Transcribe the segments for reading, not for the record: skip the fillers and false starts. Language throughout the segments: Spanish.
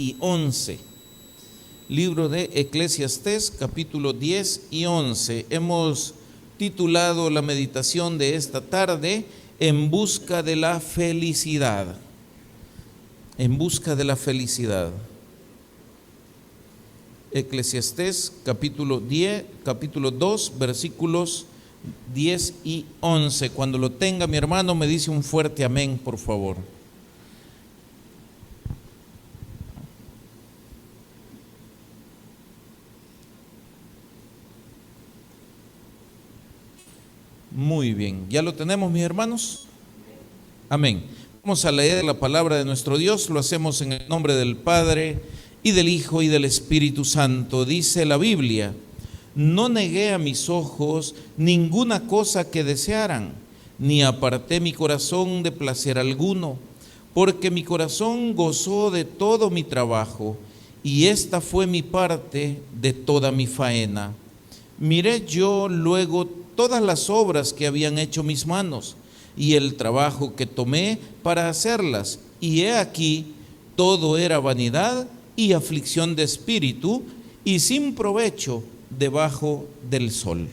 y 11. Libro de Eclesiastés, capítulo 10 y 11. Hemos titulado la meditación de esta tarde, En busca de la felicidad. En busca de la felicidad. Eclesiastés, capítulo 2, versículos 10 y 11. Cuando lo tenga, mi hermano, me dice un fuerte amén, por favor. Muy bien, ¿ya lo tenemos, mis hermanos? Amén. Vamos a leer la palabra de nuestro Dios, lo hacemos en el nombre del Padre, y del Hijo, y del Espíritu Santo. Dice la Biblia: no negué a mis ojos ninguna cosa que desearan, ni aparté mi corazón de placer alguno, porque mi corazón gozó de todo mi trabajo, y esta fue mi parte de toda mi faena. Miré yo luego todas las obras que habían hecho mis manos, y el trabajo que tomé para hacerlas, y he aquí, todo era vanidad y aflicción de espíritu, y sin provecho debajo del sol.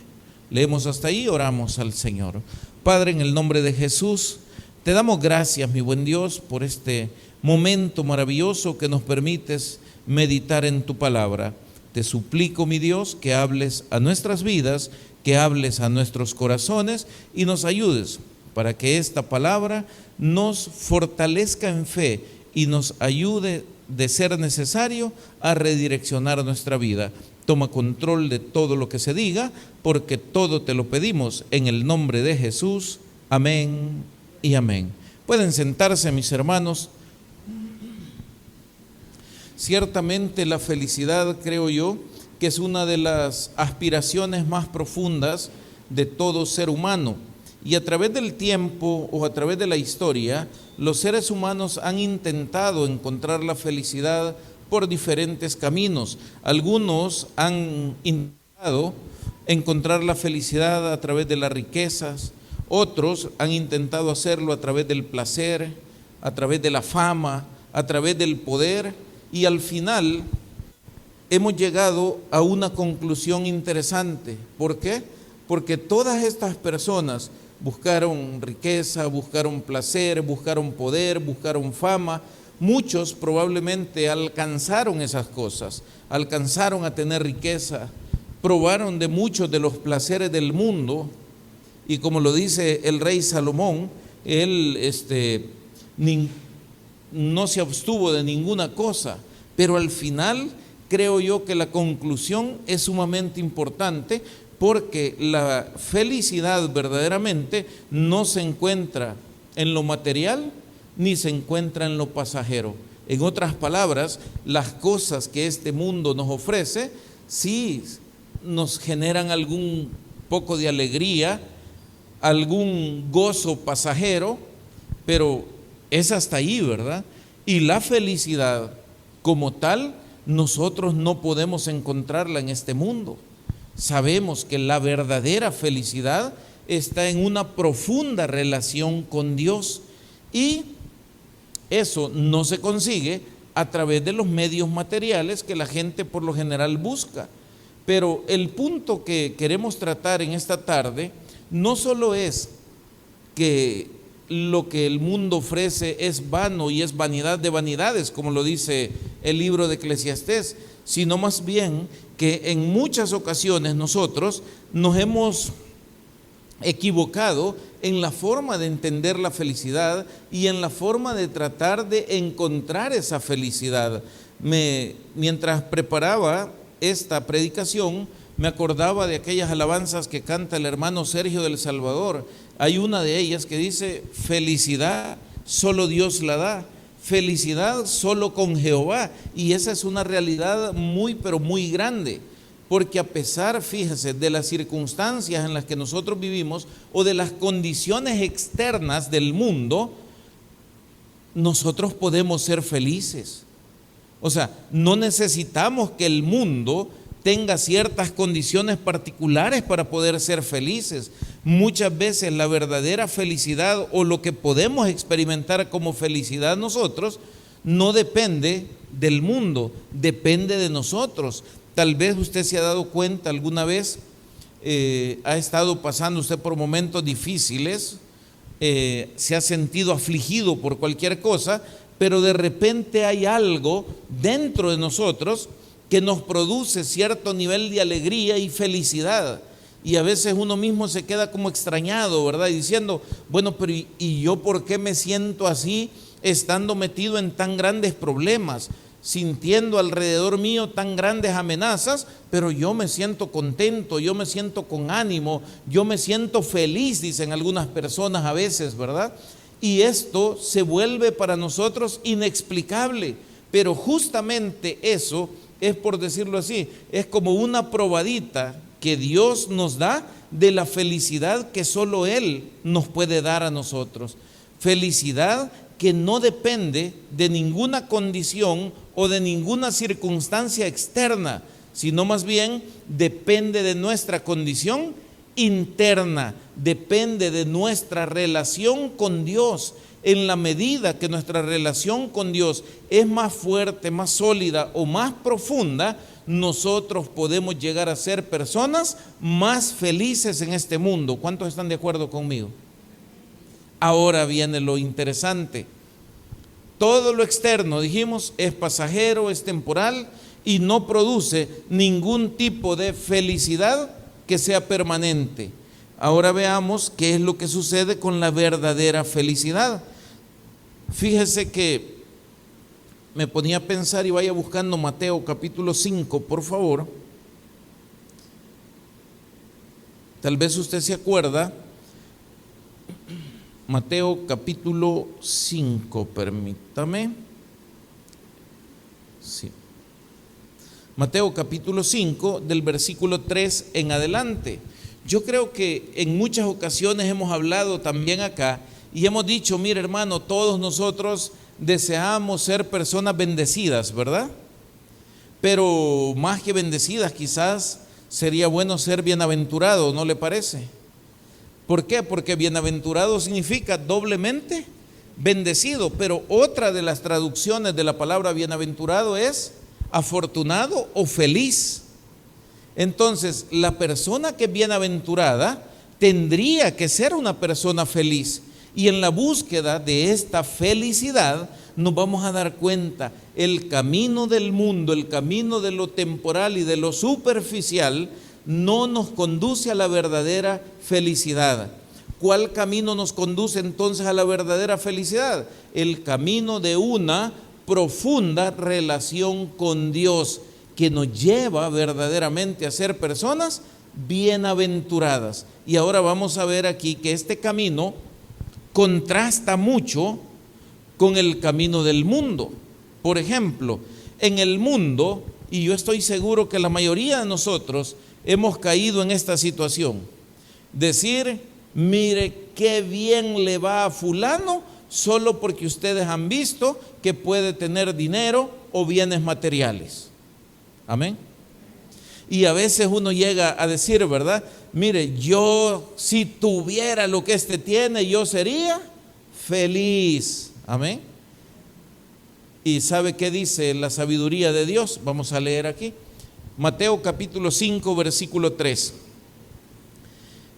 Leemos hasta ahí, oramos al Señor. Padre, en el nombre de Jesús, te damos gracias, mi buen Dios, por este momento maravilloso que nos permites meditar en tu palabra. Te suplico, mi Dios, que hables a nuestras vidas, que hables a nuestros corazones y nos ayudes para que esta palabra nos fortalezca en fe y nos ayude, de ser necesario, a redireccionar nuestra vida. Toma control de todo lo que se diga, porque todo te lo pedimos en el nombre de Jesús. Amén y amén. Pueden sentarse, mis hermanos. Ciertamente la felicidad, creo yo, que es una de las aspiraciones más profundas de todo ser humano. Y a través del tiempo o a través de la historia, los seres humanos han intentado encontrar la felicidad por diferentes caminos. Algunos han intentado encontrar la felicidad a través de las riquezas, otros han intentado hacerlo a través del placer, a través de la fama, a través del poder, y al final hemos llegado a una conclusión interesante. ¿Por qué? Porque todas estas personas buscaron riqueza, buscaron placer, buscaron poder, buscaron fama. Muchos probablemente alcanzaron esas cosas, alcanzaron a tener riqueza, probaron de muchos de los placeres del mundo, y como lo dice el rey Salomón, él no se abstuvo de ninguna cosa, pero al final creo yo que la conclusión es sumamente importante, porque la felicidad verdaderamente no se encuentra en lo material ni se encuentra en lo pasajero. En otras palabras, las cosas que este mundo nos ofrece sí nos generan algún poco de alegría, algún gozo pasajero, pero es hasta ahí, ¿verdad? Y la felicidad como tal, nosotros no podemos encontrarla en este mundo. Sabemos que la verdadera felicidad está en una profunda relación con Dios, y eso no se consigue a través de los medios materiales que la gente por lo general busca. Pero el punto que queremos tratar en esta tarde no solo es que lo que el mundo ofrece es vano y es vanidad de vanidades, como lo dice el libro de Eclesiastés, sino más bien que en muchas ocasiones nosotros nos hemos equivocado en la forma de entender la felicidad y en la forma de tratar de encontrar esa felicidad. Mientras preparaba esta predicación, me acordaba de aquellas alabanzas que canta el hermano Sergio del Salvador. Hay una de ellas que dice: felicidad solo Dios la da, felicidad solo con Jehová. Y esa es una realidad muy, pero muy grande, porque a pesar, fíjese, de las circunstancias en las que nosotros vivimos o de las condiciones externas del mundo, nosotros podemos ser felices. O sea, no necesitamos que el mundo tenga ciertas condiciones particulares para poder ser felices. Muchas veces la verdadera felicidad, o lo que podemos experimentar como felicidad nosotros, no depende del mundo, depende de nosotros. Tal vez usted se ha dado cuenta alguna vez, ha estado pasando usted por momentos difíciles, se ha sentido afligido por cualquier cosa, pero de repente hay algo dentro de nosotros que nos produce cierto nivel de alegría y felicidad. Y a veces uno mismo se queda como extrañado, ¿verdad? Y diciendo, bueno, pero ¿y yo por qué me siento así estando metido en tan grandes problemas? Sintiendo alrededor mío tan grandes amenazas, pero yo me siento contento, yo me siento con ánimo, yo me siento feliz, dicen algunas personas a veces, ¿verdad? Y esto se vuelve para nosotros inexplicable, pero justamente eso es, por decirlo así, es como una probadita que Dios nos da de la felicidad que solo Él nos puede dar a nosotros. Felicidad que no depende de ninguna condición o de ninguna circunstancia externa, sino más bien depende de nuestra condición interna, depende de nuestra relación con Dios. En la medida que nuestra relación con Dios es más fuerte, más sólida o más profunda, nosotros podemos llegar a ser personas más felices en este mundo. ¿Cuántos están de acuerdo conmigo? Ahora viene lo interesante. Todo lo externo, dijimos, es pasajero, es temporal y no produce ningún tipo de felicidad que sea permanente. Ahora veamos qué es lo que sucede con la verdadera felicidad. Fíjese que me ponía a pensar y vaya buscando Mateo capítulo 5, por favor. Tal vez usted se acuerda. Mateo capítulo 5, permítame. Sí. Mateo capítulo 5, del versículo 3 en adelante. Yo creo que en muchas ocasiones hemos hablado también acá y hemos dicho, mire hermano, todos nosotros deseamos ser personas bendecidas, ¿verdad? Pero más que bendecidas, quizás sería bueno ser bienaventurado, ¿no le parece? ¿Por qué? Porque bienaventurado significa doblemente bendecido, pero otra de las traducciones de la palabra bienaventurado es afortunado o feliz. Entonces, la persona que es bienaventurada tendría que ser una persona feliz. Y en la búsqueda de esta felicidad nos vamos a dar cuenta, el camino del mundo, el camino de lo temporal y de lo superficial no nos conduce a la verdadera felicidad. ¿Cuál camino nos conduce entonces a la verdadera felicidad? El camino de una profunda relación con Dios, que nos lleva verdaderamente a ser personas bienaventuradas. Y ahora vamos a ver aquí que este camino contrasta mucho con el camino del mundo. Por ejemplo, en el mundo, y yo estoy seguro que la mayoría de nosotros hemos caído en esta situación, decir, mire qué bien le va a fulano solo porque ustedes han visto que puede tener dinero o bienes materiales. Amén. Y a veces uno llega a decir, ¿verdad? Mire, yo si tuviera lo que este tiene, yo sería feliz. Amén. ¿Y sabe qué dice la sabiduría de Dios? Vamos a leer aquí. Mateo capítulo 5, versículo 3.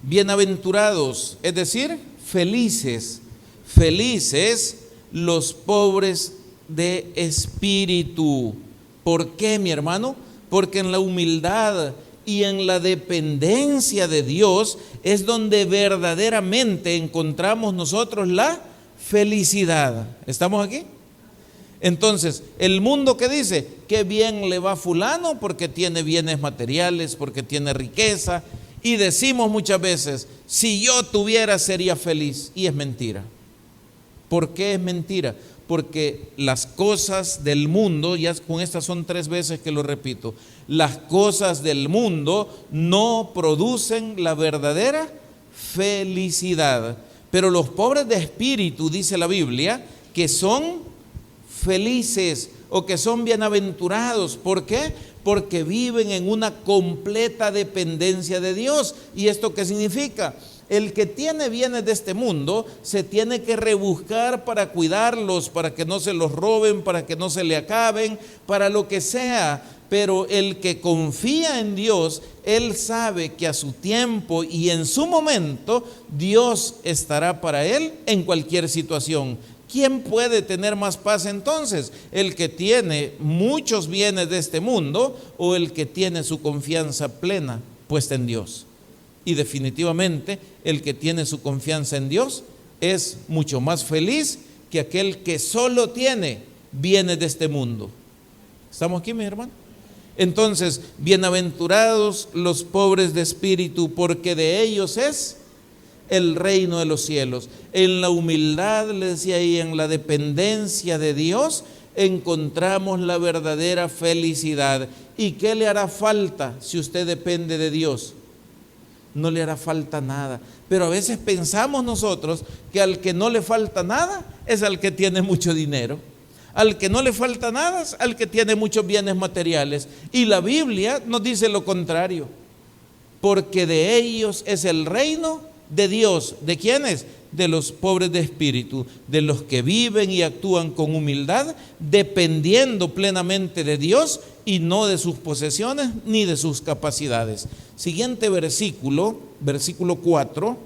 Bienaventurados, es decir, felices, felices los pobres de espíritu. ¿Por qué, mi hermano? Porque en la humildad y en la dependencia de Dios es donde verdaderamente encontramos nosotros la felicidad. ¿Estamos aquí? Entonces, el mundo que dice, qué bien le va a fulano porque tiene bienes materiales, porque tiene riqueza, y decimos muchas veces, si yo tuviera sería feliz, y es mentira. ¿Por qué es mentira? Porque las cosas del mundo, ya con estas son 3 veces que lo repito, las cosas del mundo no producen la verdadera felicidad. Pero los pobres de espíritu, dice la Biblia, que son felices o que son bienaventurados. ¿Por qué? Porque viven en una completa dependencia de Dios. ¿Y esto qué significa? El que tiene bienes de este mundo se tiene que rebuscar para cuidarlos, para que no se los roben, para que no se le acaben, para lo que sea. Pero el que confía en Dios, él sabe que a su tiempo y en su momento Dios estará para él en cualquier situación. ¿Quién puede tener más paz entonces? ¿El que tiene muchos bienes de este mundo o el que tiene su confianza plena puesta en Dios? Y definitivamente el que tiene su confianza en Dios es mucho más feliz que aquel que solo tiene bienes de este mundo. ¿Estamos aquí, mis hermanos? Entonces, bienaventurados los pobres de espíritu, porque de ellos es el reino de los cielos. En la humildad, les decía ahí, en la dependencia de Dios, encontramos la verdadera felicidad. ¿Y qué le hará falta si usted depende de Dios? No le hará falta nada. Pero a veces pensamos nosotros que al que no le falta nada es al que tiene mucho dinero. Al que no le falta nada es al que tiene muchos bienes materiales. Y la Biblia nos dice lo contrario. Porque de ellos es el reino de Dios. ¿De quiénes? De los pobres de espíritu, de los que viven y actúan con humildad, dependiendo plenamente de Dios y no de sus posesiones ni de sus capacidades. Siguiente versículo, versículo 4,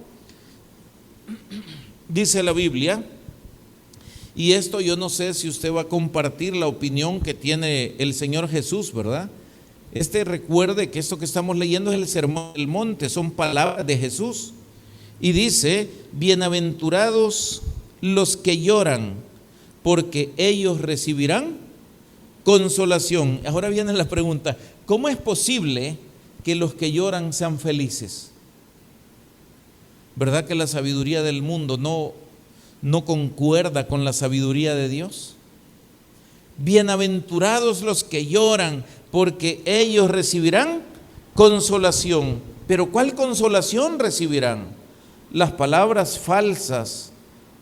dice la Biblia, y esto yo no sé si usted va a compartir la opinión que tiene el Señor Jesús, ¿verdad? Recuerde que esto que estamos leyendo es el Sermón del Monte, son palabras de Jesús. Y dice, bienaventurados los que lloran, porque ellos recibirán consolación. Ahora viene la pregunta, ¿cómo es posible que los que lloran sean felices? ¿Verdad que la sabiduría del mundo no concuerda con la sabiduría de Dios? Bienaventurados los que lloran, porque ellos recibirán consolación. ¿Pero cuál consolación recibirán? Las palabras falsas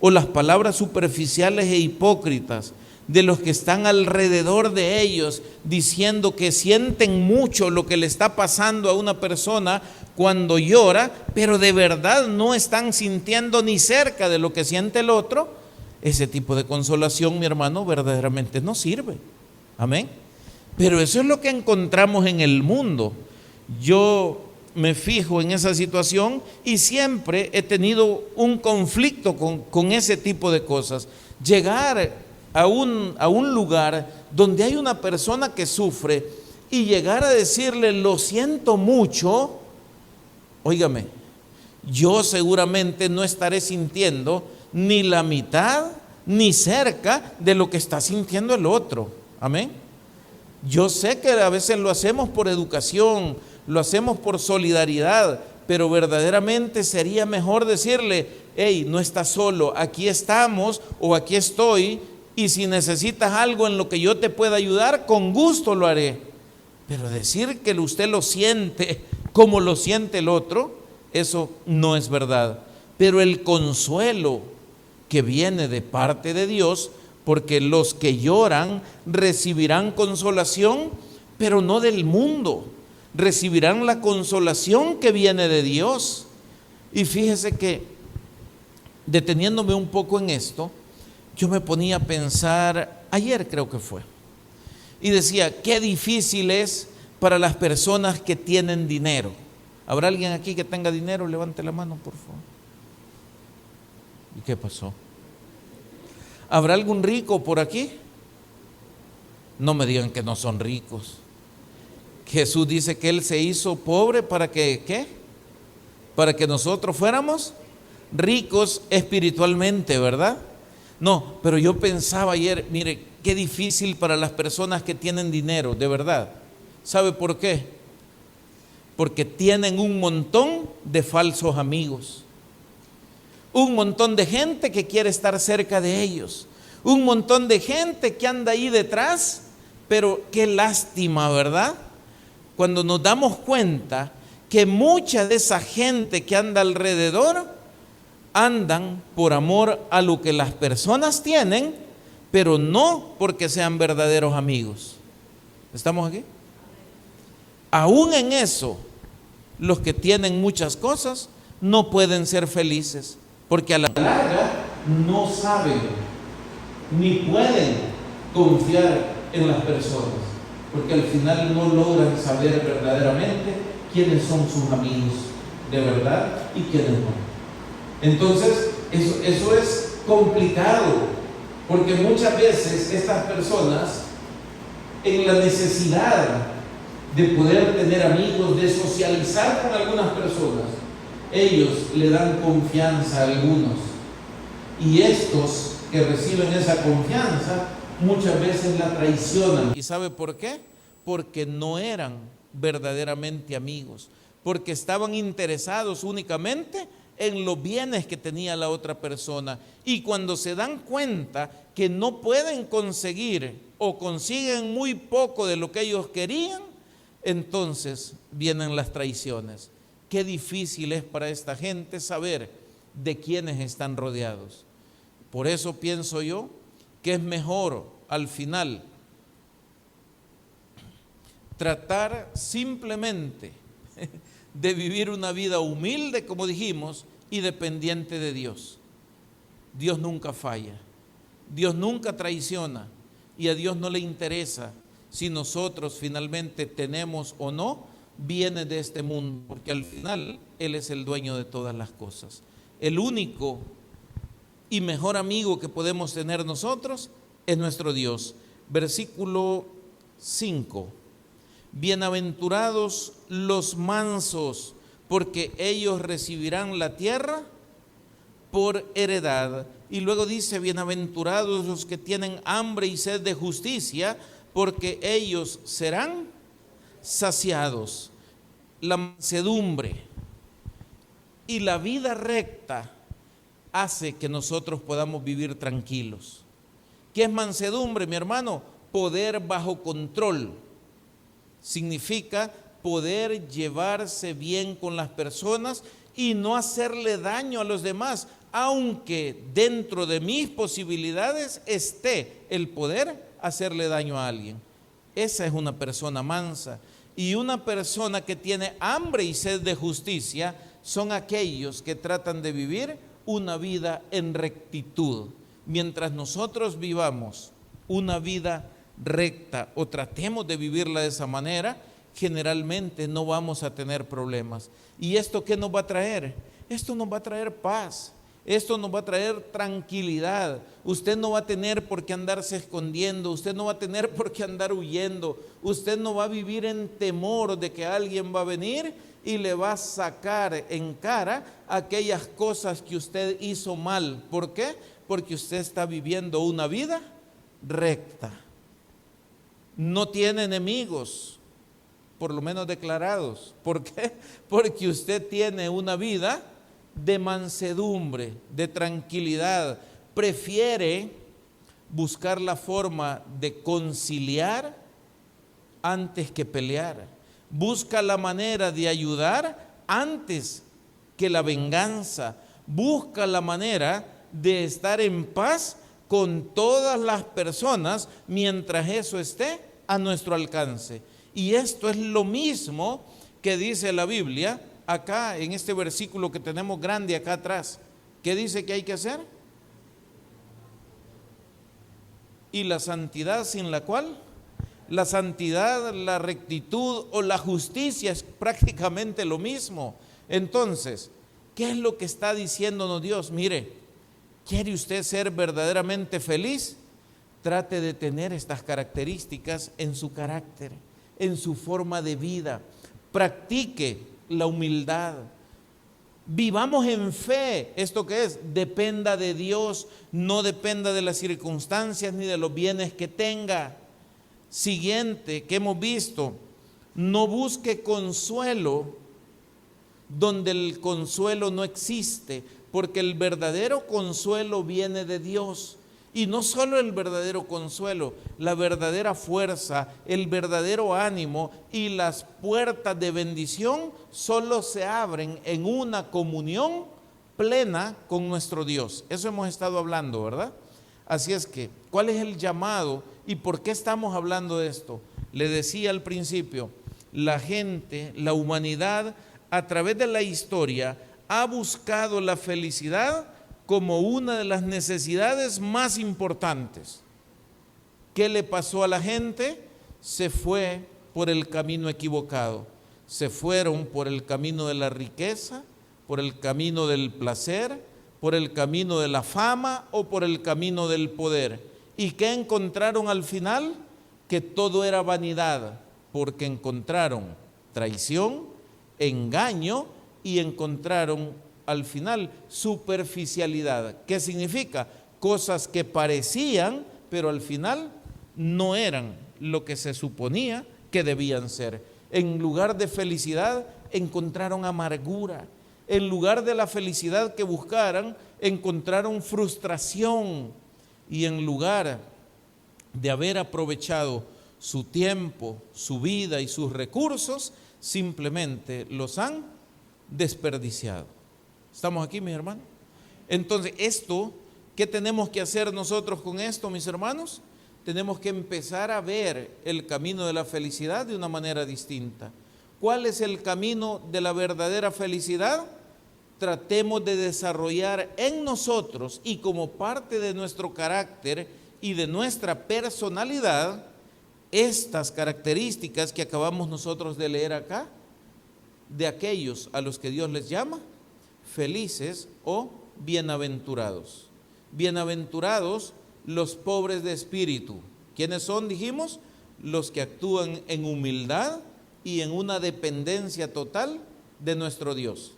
o las palabras superficiales e hipócritas de los que están alrededor de ellos, diciendo que sienten mucho lo que le está pasando a una persona cuando llora, pero de verdad no están sintiendo ni cerca de lo que siente el otro. Ese tipo de consolación, mi hermano, verdaderamente no sirve. Amén. Pero eso es lo que encontramos en el mundo. Yo me fijo en esa situación y siempre he tenido un conflicto con ese tipo de cosas. Llegar a un lugar donde hay una persona que sufre y llegar a decirle lo siento mucho, óigame, yo seguramente no estaré sintiendo ni la mitad ni cerca de lo que está sintiendo el otro. Amén. Yo sé que a veces lo hacemos por educación, lo hacemos por solidaridad, pero verdaderamente sería mejor decirle, hey, no estás solo, aquí estamos o aquí estoy, y si necesitas algo en lo que yo te pueda ayudar, con gusto lo haré. Pero decir que usted lo siente como lo siente el otro, eso no es verdad. Pero el consuelo que viene de parte de Dios, porque los que lloran recibirán consolación, pero no del mundo. Recibirán la consolación que viene de Dios. Y fíjese que, deteniéndome un poco en esto, yo me ponía a pensar, ayer creo que fue, y decía, qué difícil es para las personas que tienen dinero. ¿Habrá alguien aquí que tenga dinero? Levante la mano, por favor. ¿Y qué pasó? ¿Habrá algún rico por aquí? No me digan que no son ricos. Jesús dice que Él se hizo pobre para que, ¿qué? Para que nosotros fuéramos ricos espiritualmente, ¿verdad? No, pero yo pensaba ayer, mire, qué difícil para las personas que tienen dinero, de verdad. ¿Sabe por qué? Porque tienen un montón de falsos amigos. Un montón de gente que quiere estar cerca de ellos. Un montón de gente que anda ahí detrás, pero qué lástima, ¿verdad? Cuando nos damos cuenta que mucha de esa gente que anda alrededor andan por amor a lo que las personas tienen, pero no porque sean verdaderos amigos. ¿Estamos aquí? Aún en eso, los que tienen muchas cosas no pueden ser felices, porque a la larga no saben ni pueden confiar en las personas, porque al final no logran saber verdaderamente quiénes son sus amigos de verdad y quiénes no. Entonces, eso es complicado, porque muchas veces estas personas, en la necesidad de poder tener amigos, de socializar con algunas personas, ellos le dan confianza a algunos, y estos que reciben esa confianza muchas veces la traicionan. ¿Y sabe por qué? Porque no eran verdaderamente amigos, porque estaban interesados únicamente en los bienes que tenía la otra persona, y cuando se dan cuenta que no pueden conseguir o consiguen muy poco de lo que ellos querían, entonces vienen las traiciones. Qué difícil es para esta gente saber de quiénes están rodeados. Por eso pienso yo que es mejor al final tratar simplemente de vivir una vida humilde, como dijimos, y dependiente de Dios. Dios nunca falla, Dios nunca traiciona, y a Dios no le interesa si nosotros finalmente tenemos o no bienes de este mundo, porque al final Él es el dueño de todas las cosas. El único y mejor amigo que podemos tener nosotros es nuestro Dios. Versículo 5. Bienaventurados los mansos, porque ellos recibirán la tierra por heredad. Y luego dice, bienaventurados los que tienen hambre y sed de justicia, porque ellos serán saciados. La mansedumbre y la vida recta hace que nosotros podamos vivir tranquilos. ¿Qué es mansedumbre, mi hermano? Poder bajo control. Significa poder llevarse bien con las personas y no hacerle daño a los demás, aunque dentro de mis posibilidades esté el poder hacerle daño a alguien. Esa es una persona mansa. Y una persona que tiene hambre y sed de justicia son aquellos que tratan de vivir una vida en rectitud. Mientras nosotros vivamos una vida recta o tratemos de vivirla de esa manera, generalmente no vamos a tener problemas. ¿Y esto qué nos va a traer? Esto nos va a traer paz. Esto nos va a traer tranquilidad. Usted no va a tener por qué andarse escondiendo, usted no va a tener por qué andar huyendo, usted no va a vivir en temor de que alguien va a venir y le va a sacar en cara aquellas cosas que usted hizo mal. ¿Por qué? Porque usted está viviendo una vida recta. No tiene enemigos, por lo menos declarados. ¿Por qué? Porque usted tiene una vida de mansedumbre, de tranquilidad. Prefiere buscar la forma de conciliar antes que pelear. Busca la manera de ayudar antes que la venganza. Busca la manera de estar en paz con todas las personas mientras eso esté a nuestro alcance. Y esto es lo mismo que dice la Biblia acá en este versículo que tenemos grande acá atrás. ¿Qué dice que hay que hacer? Y la santidad sin la cual, la santidad, la rectitud o la justicia es prácticamente lo mismo. Entonces, ¿qué es lo que está diciéndonos Dios? Mire, ¿quiere usted ser verdaderamente feliz? Trate de tener estas características en su carácter, en su forma de vida. Practique la humildad. Vivamos en fe. ¿Esto qué es? Dependa de Dios, no dependa de las circunstancias ni de los bienes que tenga. Siguiente que hemos visto, no busque consuelo donde el consuelo no existe, porque el verdadero consuelo viene de Dios. Y no solo el verdadero consuelo, la verdadera fuerza, el verdadero ánimo y las puertas de bendición solo se abren en una comunión plena con nuestro Dios. Eso hemos estado hablando, ¿verdad? Así es que, ¿cuál es el llamado y por qué estamos hablando de esto? Le decía al principio, la gente, la humanidad, a través de la historia, ha buscado la felicidad como una de las necesidades más importantes. ¿Qué le pasó a la gente? Se fue por el camino equivocado. Se fueron por el camino de la riqueza, por el camino del placer, por el camino de la fama o por el camino del poder. ¿Y qué encontraron al final? Que todo era vanidad, porque encontraron traición, engaño y encontraron al final superficialidad. ¿Qué significa? Cosas que parecían, pero al final no eran lo que se suponía que debían ser. En lugar de felicidad, encontraron amargura. En lugar de la felicidad que buscaran, encontraron frustración. Y en lugar de haber aprovechado su tiempo, su vida y sus recursos, simplemente los han desperdiciado. ¿Estamos aquí, mis hermanos? Entonces, ¿qué tenemos que hacer nosotros con esto, mis hermanos? Tenemos que empezar a ver el camino de la felicidad de una manera distinta. ¿Cuál es el camino de la verdadera felicidad? Tratemos de desarrollar en nosotros y como parte de nuestro carácter y de nuestra personalidad estas características que acabamos nosotros de leer acá, de aquellos a los que Dios les llama felices o bienaventurados. Bienaventurados los pobres de espíritu. ¿Quiénes son? Dijimos, los que actúan en humildad y en una dependencia total de nuestro Dios.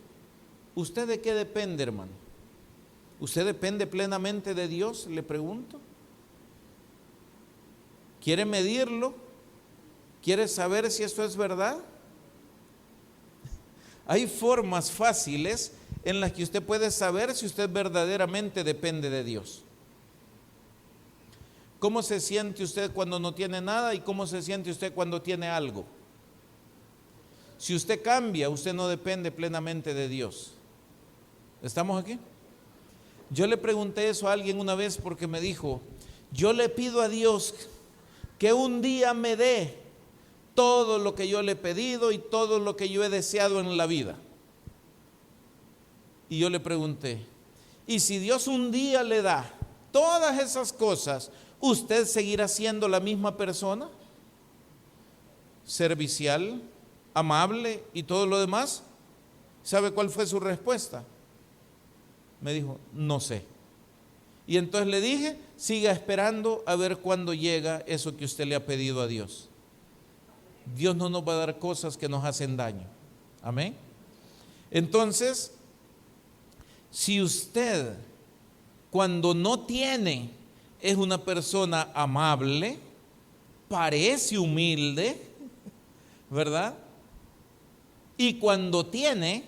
¿Usted de qué depende, hermano? ¿Usted depende plenamente de Dios? Le pregunto. ¿Quiere medirlo? ¿Quiere saber si esto es verdad? Hay formas fáciles en las que usted puede saber si usted verdaderamente depende de Dios. ¿Cómo se siente usted cuando no tiene nada y cómo se siente usted cuando tiene algo? Si usted cambia, usted no depende plenamente de Dios. ¿Estamos aquí? Yo le pregunté eso a alguien una vez porque me dijo, yo le pido a Dios que un día me dé todo lo que yo le he pedido y todo lo que yo he deseado en la vida. Y yo le pregunté, ¿y si Dios un día le da todas esas cosas, usted seguirá siendo la misma persona? Servicial, amable y todo lo demás. ¿Sabe cuál fue su respuesta? Me dijo, no sé. Y entonces le dije, siga esperando a ver cuándo llega eso que usted le ha pedido a Dios. Dios no nos va a dar cosas que nos hacen daño. Amén. Entonces, si usted cuando no tiene es una persona amable, parece humilde, ¿verdad? Y cuando tiene,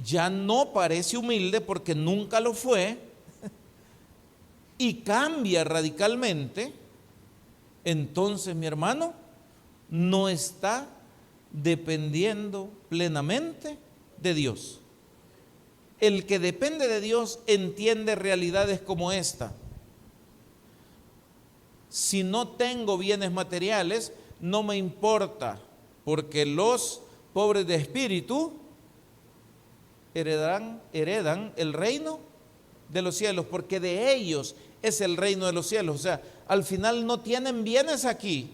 ya no parece humilde porque nunca lo fue, y cambia radicalmente, entonces, mi hermano, no está dependiendo plenamente de Dios. El que depende de Dios entiende realidades como esta. Si no tengo bienes materiales, no me importa, porque los pobres de espíritu heredan el reino de los cielos, porque de ellos es el reino de los cielos. O sea, al final no tienen bienes aquí,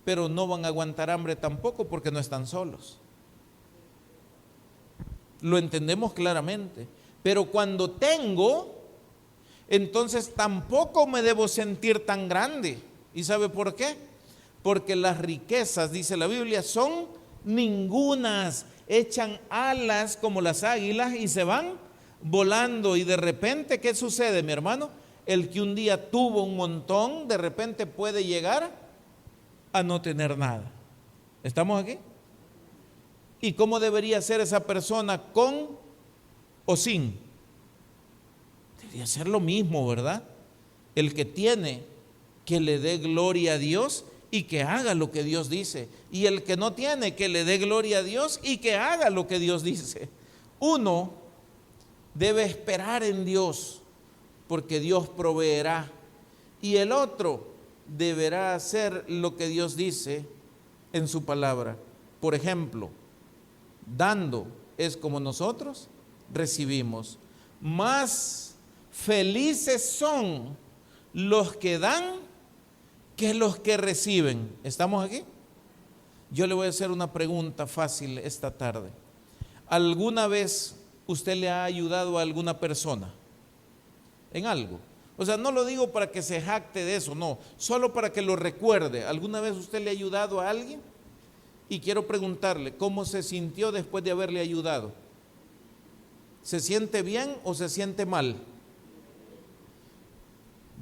pero no van a aguantar hambre tampoco porque no están solos. Lo entendemos claramente. Pero cuando tengo, entonces tampoco me debo sentir tan grande. ¿Y sabe por qué? Porque las riquezas, dice la Biblia, son ningunas. Echan alas como las águilas y se van volando. Y de repente, ¿qué sucede, mi hermano? El que un día tuvo un montón, de repente puede llegar a no tener nada. ¿Estamos aquí? ¿Y cómo debería ser esa persona, con o sin? Debería ser lo mismo, ¿verdad? El que tiene, que le dé gloria a Dios y que haga lo que Dios dice. Y el que no tiene, que le dé gloria a Dios y que haga lo que Dios dice. Uno debe esperar en Dios, porque Dios proveerá. Y el otro deberá hacer lo que Dios dice en su palabra. Por ejemplo, dando es como nosotros recibimos. Más felices son los que dan que los que reciben. ¿Estamos aquí? Yo le voy a hacer una pregunta fácil esta tarde. ¿Alguna vez usted le ha ayudado a alguna persona en algo? O sea, no lo digo para que se jacte de eso, no, solo para que lo recuerde. ¿Alguna vez usted le ha ayudado a alguien? Y quiero preguntarle, ¿cómo se sintió después de haberle ayudado? ¿Se siente bien o se siente mal?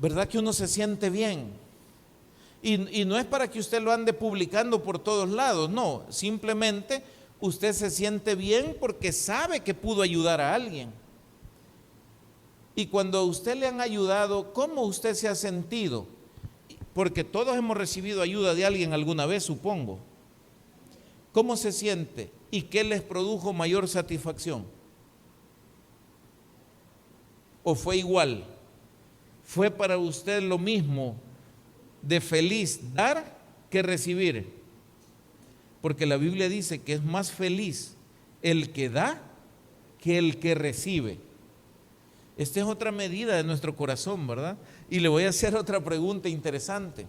¿Verdad que uno se siente bien? Y no es para que usted lo ande publicando por todos lados, no, simplemente usted se siente bien porque sabe que pudo ayudar a alguien. Y cuando a usted le han ayudado, ¿cómo usted se ha sentido? Porque todos hemos recibido ayuda de alguien alguna vez, supongo. ¿Cómo se siente? ¿Y qué les produjo mayor satisfacción? ¿O fue igual? ¿Fue para usted lo mismo de feliz dar que recibir? Porque la Biblia dice que es más feliz el que da que el que recibe. Esta es otra medida de nuestro corazón, ¿verdad? Y le voy a hacer otra pregunta interesante.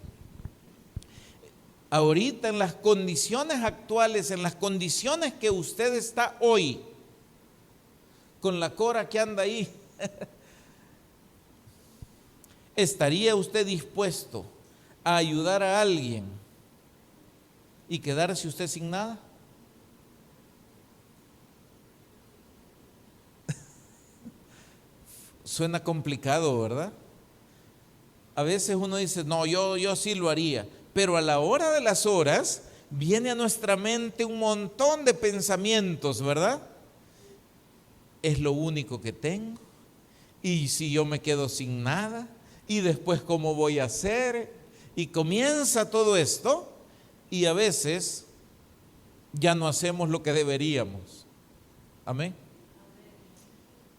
Ahorita en las condiciones actuales, en las condiciones que usted está hoy, con la cora que anda ahí, ¿estaría usted dispuesto a ayudar a alguien y quedarse usted sin nada? Suena complicado, ¿verdad? A veces uno dice, no, yo sí lo haría, pero a la hora de las horas viene a nuestra mente un montón de pensamientos, ¿verdad? Es lo único que tengo, y si yo me quedo sin nada, y después ¿cómo voy a hacer? Y comienza todo esto, y a veces ya no hacemos lo que deberíamos. Amén.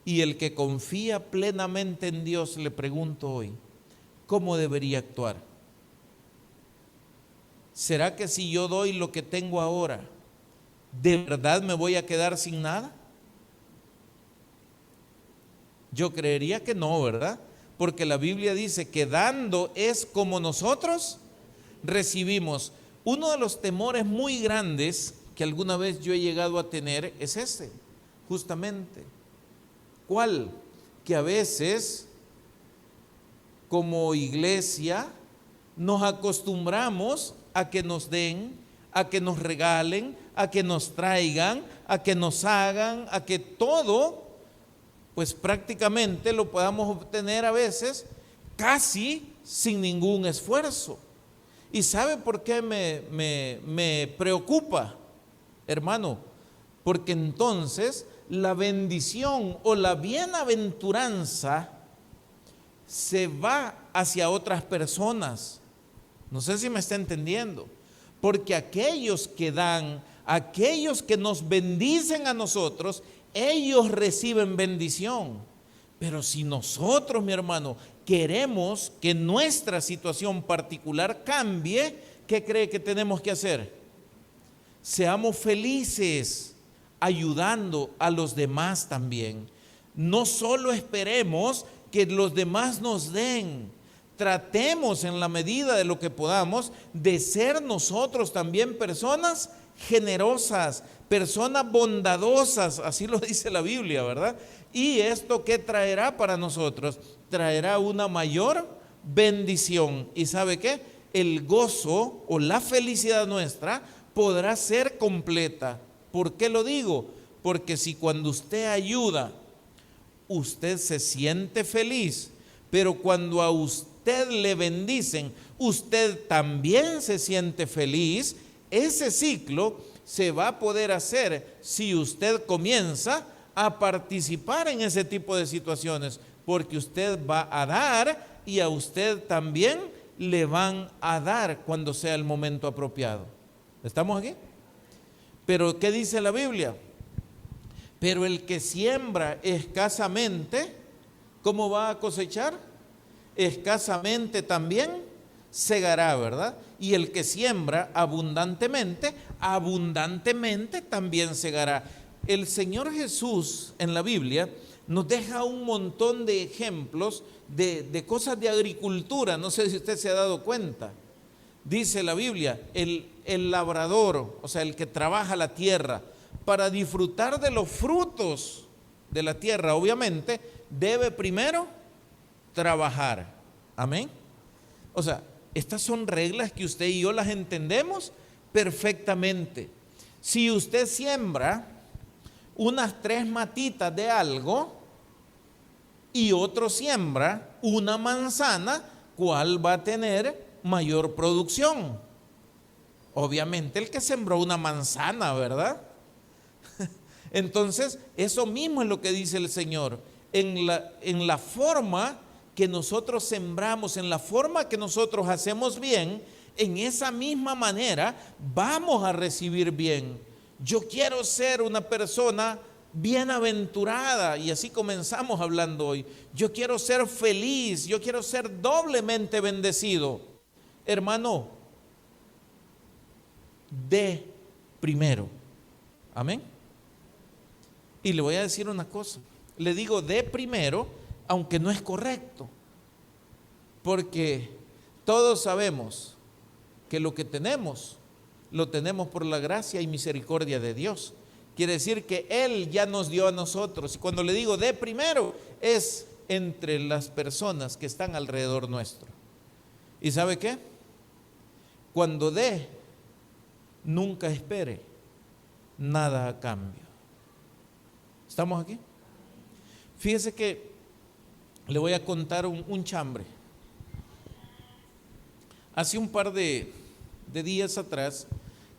Y el que confía plenamente en Dios, le pregunto hoy, ¿cómo debería actuar? ¿Será que si yo doy lo que tengo ahora, de verdad me voy a quedar sin nada? Yo creería que no, ¿verdad? Porque la Biblia dice que dando es como nosotros recibimos. Uno de los temores muy grandes que alguna vez yo he llegado a tener es ese, justamente. ¿Cuál? Que a veces, como iglesia, nos acostumbramos a que nos den, a que nos regalen, a que nos traigan, a que nos hagan, a que todo, pues prácticamente lo podamos obtener a veces casi sin ningún esfuerzo. ¿Y sabe por qué me preocupa, hermano? Porque entonces la bendición o la bienaventuranza se va hacia otras personas. No sé si me está entendiendo. Porque aquellos que dan, aquellos que nos bendicen a nosotros, ellos reciben bendición. Pero si nosotros, mi hermano, queremos que nuestra situación particular cambie, ¿qué cree que tenemos que hacer? Seamos felices ayudando a los demás también. No solo esperemos que los demás nos den, tratemos en la medida de lo que podamos de ser nosotros también personas generosas, personas bondadosas, así lo dice la Biblia, ¿verdad? Y esto ¿qué traerá para nosotros? Traerá una mayor bendición. ¿Y sabe qué? El gozo o la felicidad nuestra podrá ser completa. ¿Por qué lo digo? Porque si cuando usted ayuda, usted se siente feliz, pero cuando a usted le bendicen, usted también se siente feliz, ese ciclo se va a poder hacer si usted comienza a participar en ese tipo de situaciones, porque usted va a dar y a usted también le van a dar cuando sea el momento apropiado. ¿Estamos aquí? Pero ¿qué dice la Biblia? Pero el que siembra escasamente, ¿cómo va a cosechar? Escasamente también segará, ¿verdad? Y el que siembra abundantemente, abundantemente también segará. el Señor Jesús en la Biblia nos deja un montón de ejemplos de cosas de agricultura. No sé si usted se ha dado cuenta. Dice la Biblia, el labrador, o sea, el que trabaja la tierra, para disfrutar de los frutos de la tierra, obviamente, debe primero trabajar. Amén. O sea, estas son reglas que usted y yo las entendemos perfectamente. Si usted siembra unas 3 matitas de algo y otro siembra una manzana, ¿cuál va a tener mayor producción? Obviamente el que sembró una manzana, ¿verdad? Entonces, eso mismo es lo que dice el Señor. En la forma que nosotros sembramos, en la forma que nosotros hacemos bien, en esa misma manera vamos a recibir bien. Yo quiero ser una persona bienaventurada, y así comenzamos hablando hoy. Yo quiero ser feliz, yo quiero ser doblemente bendecido. Hermano, dé primero. Amén. Y le voy a decir una cosa. Le digo dé primero, aunque no es correcto. Porque todos sabemos que lo que tenemos, lo tenemos por la gracia y misericordia de Dios. Quiere decir que Él ya nos dio a nosotros. Y cuando le digo dé primero, es entre las personas que están alrededor nuestro. ¿Y sabe qué? Cuando dé, nunca espere nada a cambio. ¿Estamos aquí? Fíjese que le voy a contar un chambre. Hace un par de días atrás,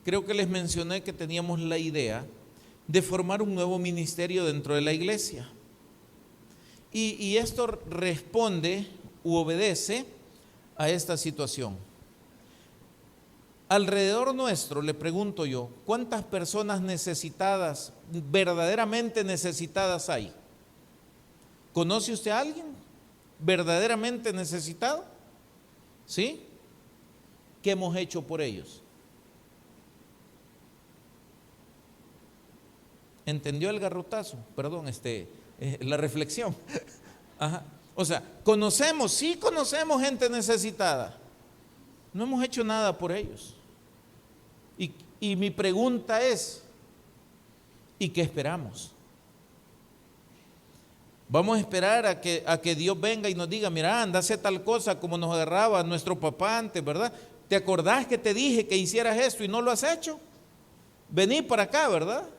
creo que les mencioné que teníamos la idea de formar un nuevo ministerio dentro de la iglesia. Y esto responde u obedece a esta situación. Alrededor nuestro, le pregunto yo, ¿cuántas personas necesitadas, verdaderamente necesitadas hay? ¿Conoce usted a alguien verdaderamente necesitado? ¿Sí? ¿Qué hemos hecho por ellos? ¿Entendió el garrotazo? Perdón, la reflexión. Ajá. O sea, sí conocemos gente necesitada. No hemos hecho nada por ellos. Y mi pregunta es, ¿y qué esperamos? Vamos a esperar a que Dios venga y nos diga, mira, anda a hacer tal cosa como nos agarraba nuestro papá antes, ¿verdad? ¿Te acordás que te dije que hicieras esto y no lo has hecho? Vení para acá, ¿verdad?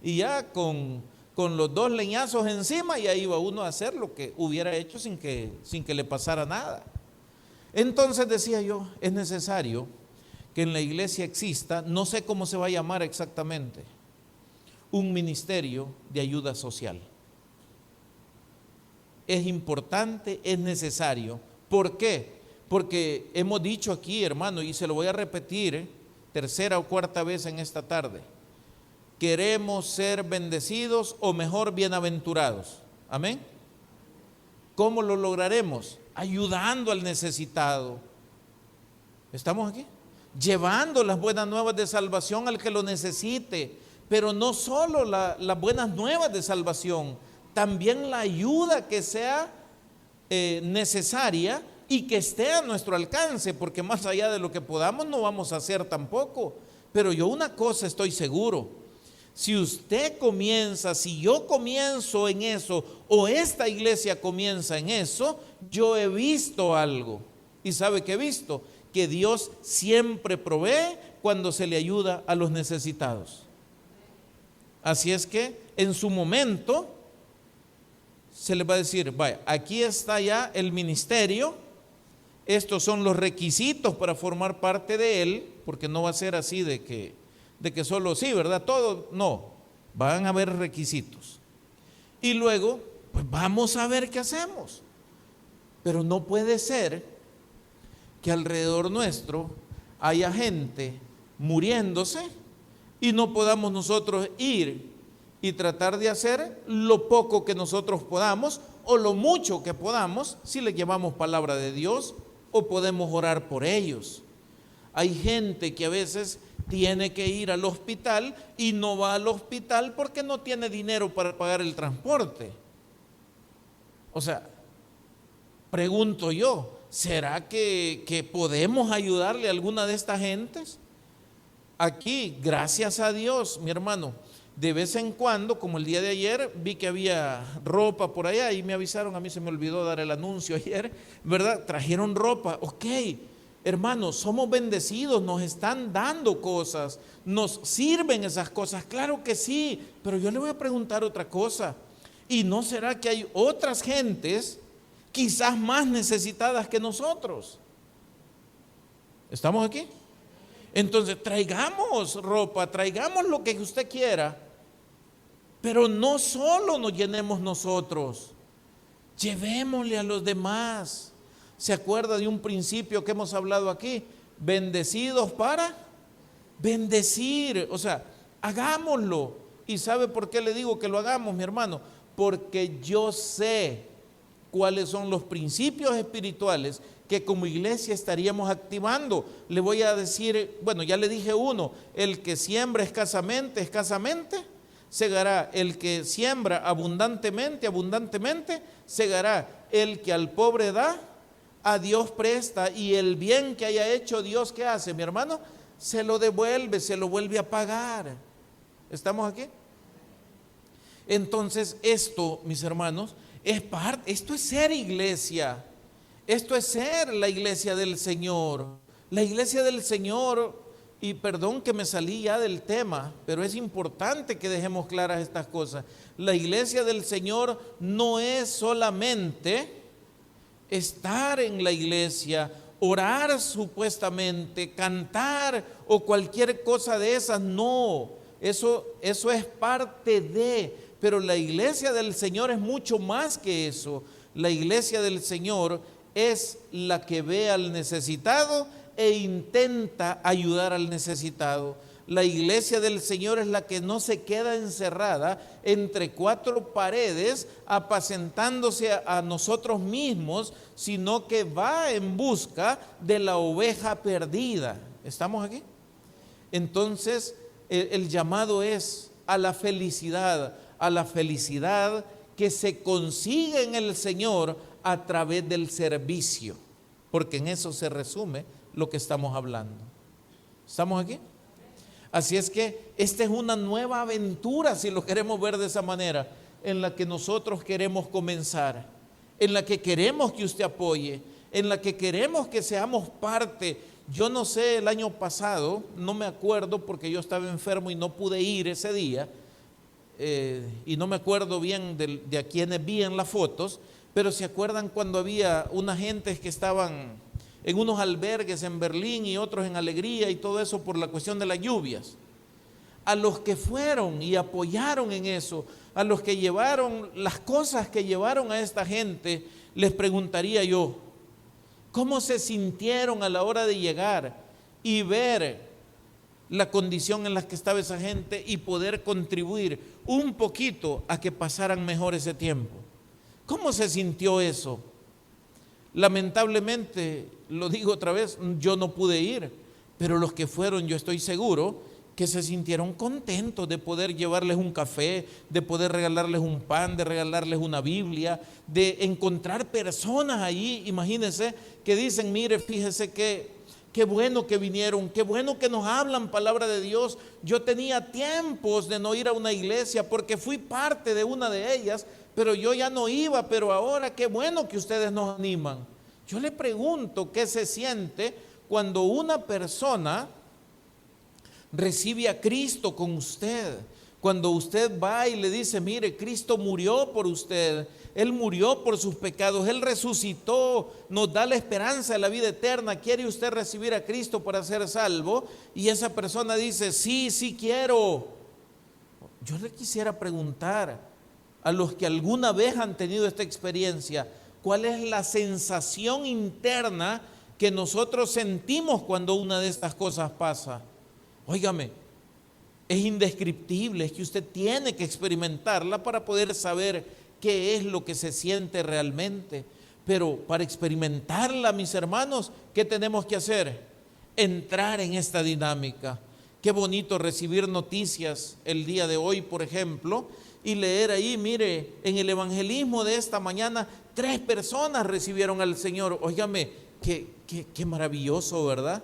Y ya con los 2 leñazos encima, ya iba uno a hacer lo que hubiera hecho sin que le pasara nada. Entonces decía yo, es necesario que en la iglesia exista, no sé cómo se va a llamar exactamente, un ministerio de ayuda social. Es importante, es necesario. ¿Por qué? Porque hemos dicho aquí, hermano, y se lo voy a repetir, 3ª o 4ª vez en esta tarde, queremos ser bendecidos o mejor bienaventurados. Amén. ¿Cómo lo lograremos? Ayudando al necesitado. ¿Estamos aquí? Llevando las buenas nuevas de salvación al que lo necesite, pero no solo las buenas nuevas de salvación, también la ayuda que sea necesaria y que esté a nuestro alcance, porque más allá de lo que podamos no vamos a hacer tampoco. Pero yo una cosa estoy seguro, si usted comienza, si yo comienzo en eso, o esta iglesia comienza en eso, yo he visto algo. ¿Y sabe qué he visto? Que Dios siempre provee cuando se le ayuda a los necesitados. Así es que en su momento se les va a decir, vaya, aquí está ya el ministerio, estos son los requisitos para formar parte de él, porque no va a ser así de que solo sí, ¿verdad? Todo, no, van a haber requisitos. Y luego, pues vamos a ver qué hacemos. Pero no puede ser que alrededor nuestro haya gente muriéndose y no podamos nosotros ir y tratar de hacer lo poco que nosotros podamos o lo mucho que podamos, si le llevamos palabra de Dios o podemos orar por ellos. Hay gente que a veces tiene que ir al hospital y no va al hospital porque no tiene dinero para pagar el transporte. O sea, pregunto yo, ¿será que podemos ayudarle a alguna de estas gentes? Aquí, gracias a Dios, mi hermano, de vez en cuando, como el día de ayer, vi que había ropa por allá y me avisaron, a mí se me olvidó dar el anuncio ayer, ¿verdad? Trajeron ropa, ok, hermanos, somos bendecidos, nos están dando cosas, nos sirven esas cosas, claro que sí, pero yo le voy a preguntar otra cosa, ¿y no será que hay otras gentes quizás más necesitadas que nosotros? ¿Estamos aquí? Entonces, traigamos ropa, traigamos lo que usted quiera, pero no solo nos llenemos nosotros, llevémosle a los demás. ¿Se acuerda de un principio que hemos hablado aquí? Bendecidos para bendecir. O sea, hagámoslo. ¿Y sabe por qué le digo que lo hagamos, mi hermano? Porque yo sé cuáles son los principios espirituales que como iglesia estaríamos activando. Le voy a decir, bueno, ya le dije uno, el que siembra escasamente, escasamente segará. El que siembra abundantemente, abundantemente segará. El que al pobre da, a Dios presta, y el bien que haya hecho Dios, ¿qué hace, mi hermano? Se lo devuelve, se lo vuelve a pagar. ¿Estamos aquí? Entonces esto, mis hermanos, es parte, esto es ser iglesia. Esto es ser la iglesia del Señor. La iglesia del Señor, y perdón que me salí ya del tema, pero es importante que dejemos claras estas cosas. La iglesia del Señor no es solamente estar en la iglesia, orar supuestamente, cantar o cualquier cosa de esas. No, eso es parte de, pero la iglesia del Señor es mucho más que eso. La iglesia del Señor es la que ve al necesitado e intenta ayudar al necesitado. La iglesia del Señor es la que no se queda encerrada entre cuatro paredes apacentándose a nosotros mismos, sino que va en busca de la oveja perdida. ¿Estamos aquí? Entonces, el llamado es a la felicidad que se consigue en el Señor a través del servicio, porque en eso se resume lo que estamos hablando. ¿Estamos aquí? Así es que esta es una nueva aventura, si lo queremos ver de esa manera, en la que nosotros queremos comenzar, en la que queremos que usted apoye, en la que queremos que seamos parte. Yo no sé, el año pasado, no me acuerdo porque yo estaba enfermo y no pude ir ese día, y no me acuerdo bien de a quienes vi en las fotos, pero se acuerdan cuando había unas gentes que estaban en unos albergues en Berlín y otros en Alegría y todo eso por la cuestión de las lluvias. A los que fueron y apoyaron en eso, a los que llevaron las cosas que llevaron a esta gente, les preguntaría yo, ¿cómo se sintieron a la hora de llegar y ver la condición en la que estaba esa gente y poder contribuir un poquito a que pasaran mejor ese tiempo? ¿Cómo se sintió eso? Lamentablemente, lo digo otra vez, yo no pude ir, pero los que fueron, yo estoy seguro que se sintieron contentos de poder llevarles un café, de poder regalarles un pan, de regalarles una Biblia, de encontrar personas allí, imagínense, que dicen, mire, fíjese que qué bueno que vinieron, qué bueno que nos hablan palabra de Dios. Yo tenía tiempos de no ir a una iglesia porque fui parte de una de ellas, pero yo ya no iba, pero ahora qué bueno que ustedes nos animan. Yo le pregunto qué se siente cuando una persona recibe a Cristo con usted. Cuando usted va y le dice, mire, Cristo murió por usted, Él murió por sus pecados, Él resucitó, nos da la esperanza de la vida eterna. ¿Quiere usted recibir a Cristo para ser salvo? Y esa persona dice, sí, sí quiero. Yo le quisiera preguntar a los que alguna vez han tenido esta experiencia, ¿cuál es la sensación interna que nosotros sentimos cuando una de estas cosas pasa? Óigame, es indescriptible, es que usted tiene que experimentarla para poder saber qué es lo que se siente realmente. Pero para experimentarla, mis hermanos, ¿qué tenemos que hacer? Entrar en esta dinámica. Qué bonito recibir noticias el día de hoy, por ejemplo, y leer ahí, mire, en el evangelismo de esta mañana, 3 personas recibieron al Señor. Óigame, qué maravilloso, ¿verdad?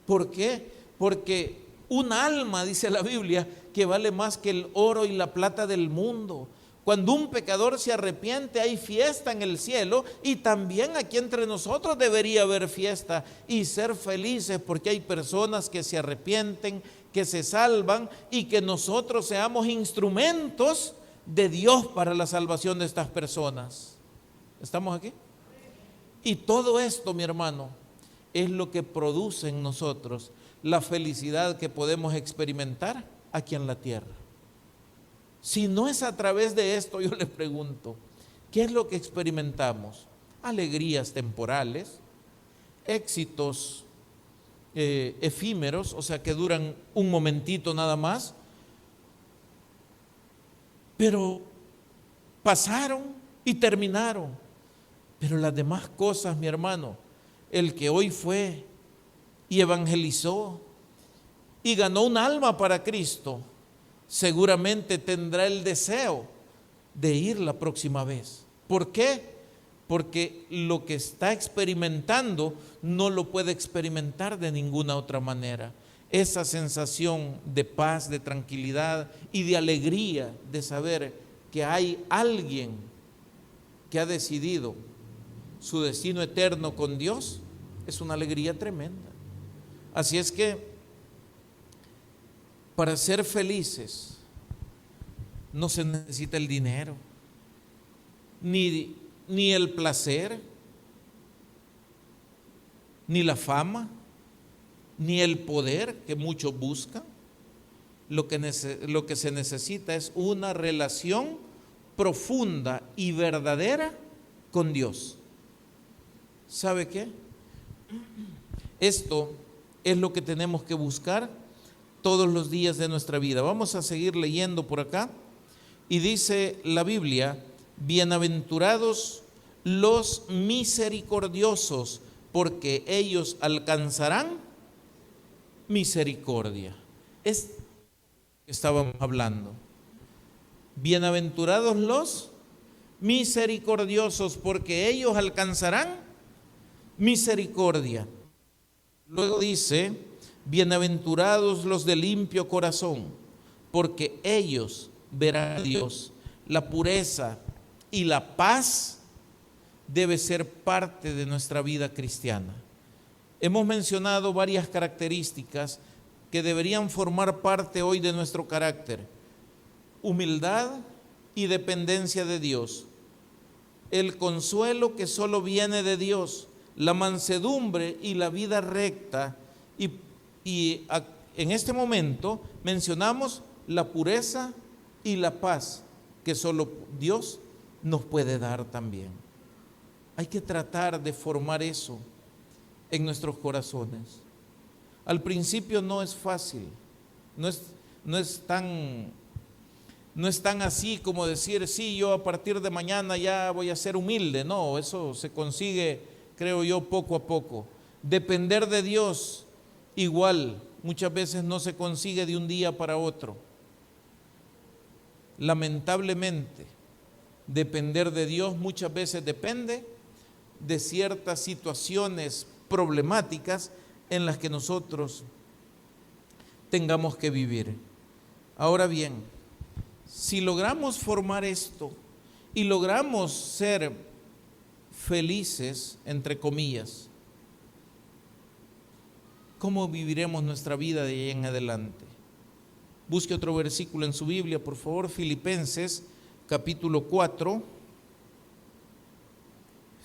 ¿Por qué? Porque un alma, dice la Biblia, que vale más que el oro y la plata del mundo. Cuando un pecador se arrepiente, hay fiesta en el cielo, y también aquí entre nosotros debería haber fiesta y ser felices, porque hay personas que se arrepienten, que se salvan, y que nosotros seamos instrumentos de Dios para la salvación de estas personas. ¿Estamos aquí? Y todo esto, mi hermano, es lo que produce en nosotros la felicidad que podemos experimentar aquí en la tierra. Si no es a través de esto, yo le pregunto, ¿qué es lo que experimentamos? Alegrías temporales, éxitos efímeros, o sea, que duran un momentito nada más, pero pasaron y terminaron. Pero las demás cosas, mi hermano, el que hoy fue y evangelizó y ganó un alma para Cristo, seguramente tendrá el deseo de ir la próxima vez. ¿Por qué? Porque lo que está experimentando no lo puede experimentar de ninguna otra manera. Esa sensación de paz, de tranquilidad y de alegría de saber que hay alguien que ha decidido su destino eterno con Dios, es una alegría tremenda. Así es que para ser felices no se necesita el dinero, ni el placer, ni la fama, ni el poder que muchos buscan. Lo que se necesita es una relación profunda y verdadera con Dios. ¿Sabe qué? Esto es lo que tenemos que buscar todos los días de nuestra vida. Vamos a seguir leyendo por acá. Y dice la Biblia: bienaventurados los misericordiosos, porque ellos alcanzarán misericordia. Es que estábamos hablando. Bienaventurados los misericordiosos, porque ellos alcanzarán misericordia. Luego dice: bienaventurados los de limpio corazón, porque ellos verán a Dios. La pureza y la paz debe ser parte de nuestra vida cristiana. Hemos mencionado varias características que deberían formar parte hoy de nuestro carácter: humildad y dependencia de Dios, el consuelo que solo viene de Dios, la mansedumbre y la vida recta, y en este momento mencionamos la pureza y la paz que solo Dios nos puede dar también. Hay que tratar de formar eso en nuestros corazones. Al principio no es fácil, no es tan así como decir, sí, yo a partir de mañana ya voy a ser humilde. No, eso se consigue, creo yo, poco a poco. Depender de Dios, igual, muchas veces no se consigue de un día para otro. Lamentablemente, depender de Dios muchas veces depende de ciertas situaciones problemáticas en las que nosotros tengamos que vivir. Ahora bien, si logramos formar esto y logramos ser felices, entre comillas, ¿cómo viviremos nuestra vida de ahí en adelante? Busque otro versículo en su Biblia, por favor. Filipenses capítulo 4.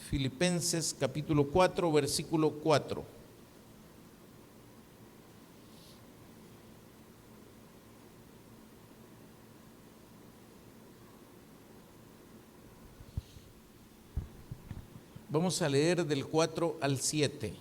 Filipenses capítulo 4, versículo 4. Vamos a leer del 4 al 7.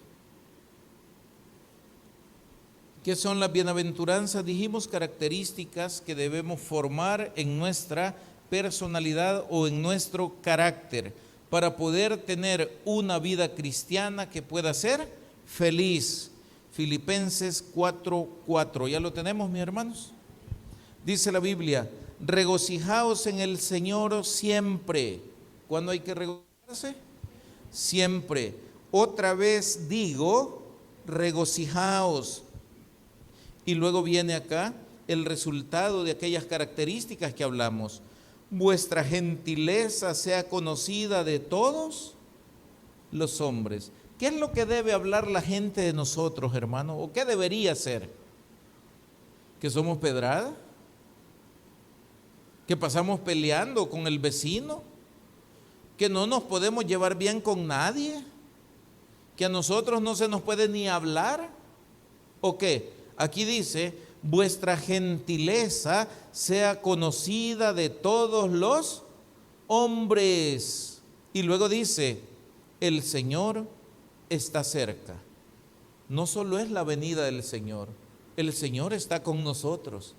¿Qué son las bienaventuranzas? Dijimos características que debemos formar en nuestra personalidad o en nuestro carácter para poder tener una vida cristiana que pueda ser feliz. Filipenses 4:4. ¿Ya lo tenemos, mis hermanos? Dice la Biblia: regocijaos en el Señor siempre. ¿Cuándo hay que regocijarse? Siempre. Otra vez digo, regocijaos. Y luego viene acá el resultado de aquellas características que hablamos. Vuestra gentileza sea conocida de todos los hombres. ¿Qué es lo que debe hablar la gente de nosotros, hermano? ¿O qué debería ser? ¿Que somos pedrada? ¿Que pasamos peleando con el vecino? ¿Que no nos podemos llevar bien con nadie? ¿Que a nosotros no se nos puede ni hablar? ¿O qué? Aquí dice: vuestra gentileza sea conocida de todos los hombres. Y luego dice: el Señor está cerca. No solo es la venida del Señor, el Señor está con nosotros.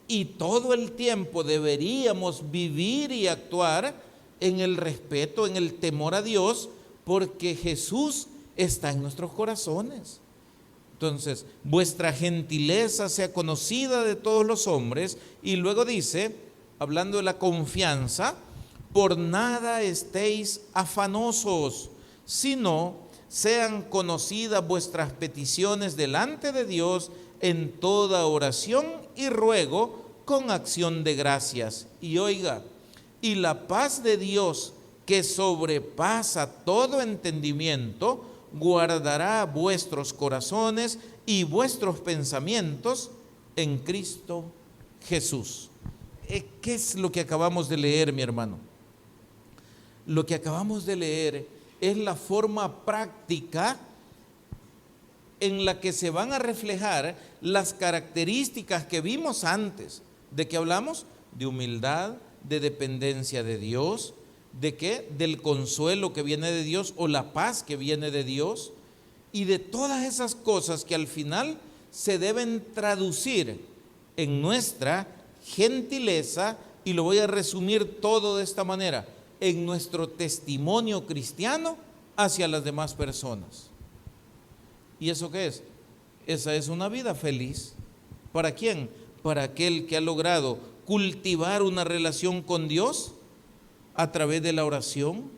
Y todo el tiempo deberíamos vivir y actuar en el respeto, en el temor a Dios, porque Jesús está en nuestros corazones. Entonces, vuestra gentileza sea conocida de todos los hombres. Y luego dice, hablando de la confianza: por nada estéis afanosos, sino sean conocidas vuestras peticiones delante de Dios en toda oración y ruego con acción de gracias. Y oiga, y la paz de Dios, que sobrepasa todo entendimiento, guardará vuestros corazones y vuestros pensamientos en Cristo Jesús. ¿Qué es lo que acabamos de leer, mi hermano? Lo que acabamos de leer es la forma práctica en la que se van a reflejar las características que vimos antes. ¿De qué hablamos? De humildad, de dependencia de Dios. ¿De qué? Del consuelo que viene de Dios, o la paz que viene de Dios, y de todas esas cosas que al final se deben traducir en nuestra gentileza, y lo voy a resumir todo de esta manera: en nuestro testimonio cristiano hacia las demás personas. ¿Y eso qué es? Esa es una vida feliz. ¿Para quién? Para aquel que ha logrado cultivar una relación con Dios a través de la oración,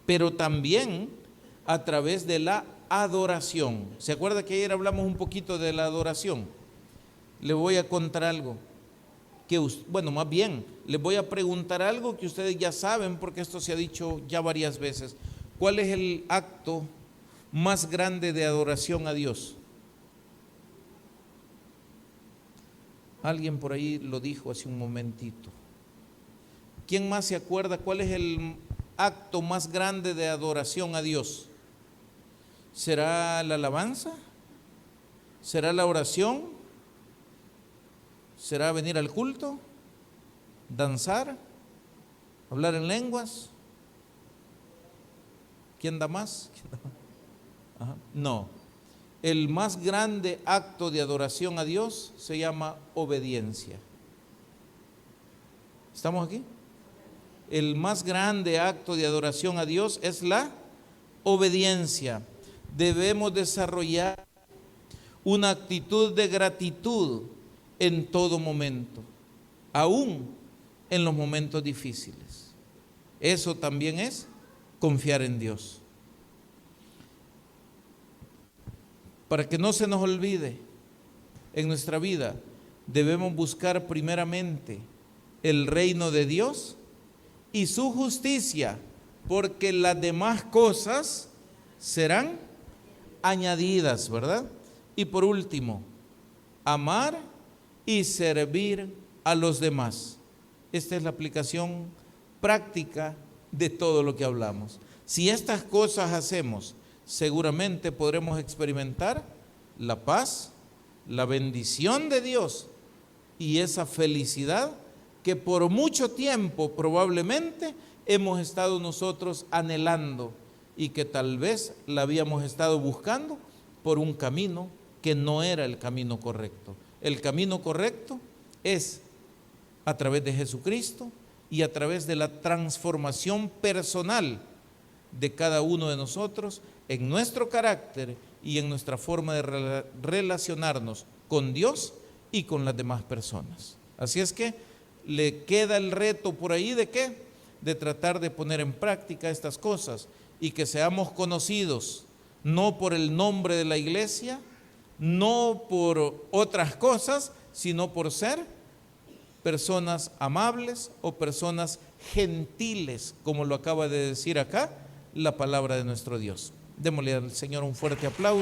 pero también a través de la adoración. ¿Se acuerda que ayer hablamos un poquito de la adoración? Le voy a contar algo más bien, les voy a preguntar algo que ustedes ya saben, porque esto se ha dicho ya varias veces. ¿Cuál es el acto más grande de adoración a Dios? Alguien por ahí lo dijo hace un momentito. ¿Quién más se acuerda cuál es el acto más grande de adoración a Dios? ¿Será la alabanza? ¿Será la oración? ¿Será venir al culto? ¿Danzar? ¿Hablar en lenguas? ¿Quién da más? Ajá. No. El más grande acto de adoración a Dios se llama obediencia. ¿Estamos aquí? El más grande acto de adoración a Dios es la obediencia. Debemos desarrollar una actitud de gratitud en todo momento, aún en los momentos difíciles. Eso también es confiar en Dios. Para que no se nos olvide, en nuestra vida debemos buscar primeramente el reino de Dios y su justicia, porque las demás cosas serán añadidas, ¿verdad? Y por último, amar y servir a los demás. Esta es la aplicación práctica de todo lo que hablamos. Si estas cosas hacemos, seguramente podremos experimentar la paz, la bendición de Dios y esa felicidad que por mucho tiempo probablemente hemos estado nosotros anhelando, y que tal vez la habíamos estado buscando por un camino que no era el camino correcto. El camino correcto es a través de Jesucristo y a través de la transformación personal de cada uno de nosotros en nuestro carácter y en nuestra forma de relacionarnos con Dios y con las demás personas. Así es que le queda el reto por ahí ¿de qué? De tratar de poner en práctica estas cosas y que seamos conocidos no por el nombre de la iglesia, no por otras cosas, sino por ser personas amables o personas gentiles, como lo acaba de decir acá la palabra de nuestro Dios. Démosle al Señor un fuerte aplauso.